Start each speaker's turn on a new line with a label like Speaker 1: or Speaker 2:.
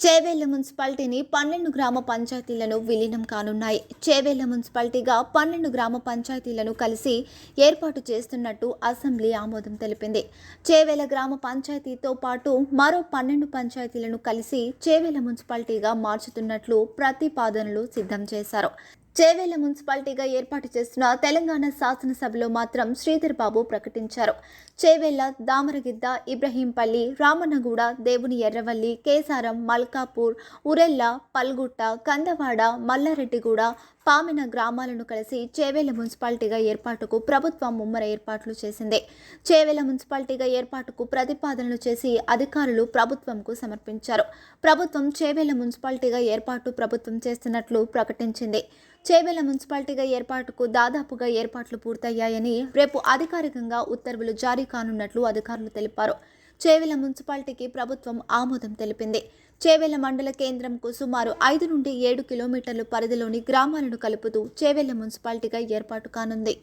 Speaker 1: చేవెళ్ల మున్సిపాలిటీని 12 గ్రామ పంచాయతీలను విలీనం కానున్నాయి. చేవెళ్ల మున్సిపాలిటీగా 12 గ్రామ పంచాయతీలను కలిసి ఏర్పాటు చేస్తున్నట్టు అసెంబ్లీ ఆమోదం తెలిపింది. చేవెళ్ల గ్రామ పంచాయతీతో పాటు మరో 12 పంచాయతీలను కలిసి చేవెళ్ల మున్సిపాలిటీగా మార్చుతున్నట్లు ప్రతిపాదనలు సిద్ధం చేశారు. చేవెళ్ల మున్సిపాలిటీగా ఏర్పాటు చేస్తున్న తెలంగాణ శాసనసభలో మాత్రం శ్రీధర్ బాబు ప్రకటించారు. చేవెళ్ల, దామరగిద్ద, ఇబ్రహీంపల్లి, రామన్నగూడ, దేవుని ఎర్రవల్లి, కేసారం, మల్కాపూర్, ఉరెల్ల, పల్గుట్ట, కందవాడ, మల్లారెడ్డిగూడ, పామెన గ్రామాలను కలిసి చేవెళ్ల మున్సిపాలిటీగా ఏర్పాటుకు ప్రభుత్వం ముమ్మర ఏర్పాట్లు చేసింది. చేవెళ్ల మున్సిపాలిటీగా ఏర్పాటుకు ప్రతిపాదనలు చేసి అధికారులు ప్రభుత్వంకు సమర్పించారు. ప్రభుత్వం చేవెళ్ల మున్సిపాలిటీగా ఏర్పాటు ప్రభుత్వం చేస్తున్నట్లు ప్రకటించింది. చేవెళ్ల మున్సిపాలిటీగా ఏర్పాటుకు దాదాపుగా ఏర్పాట్లు పూర్తయ్యాయని, రేపు అధికారికంగా ఉత్తర్వులు జారీ కానున్నట్లు అధికారులు తెలిపారు. చేవెళ్ల మున్సిపాలిటీకి ప్రభుత్వం ఆమోదం తెలిపింది. చేవెళ్ల మండల కేంద్రంకు సుమారు 5 నుండి 7 కిలోమీటర్ల పరిధిలోని గ్రామాలను కలుపుతూ చేవెళ్ల మున్సిపాలిటీగా ఏర్పాటు కానుంది.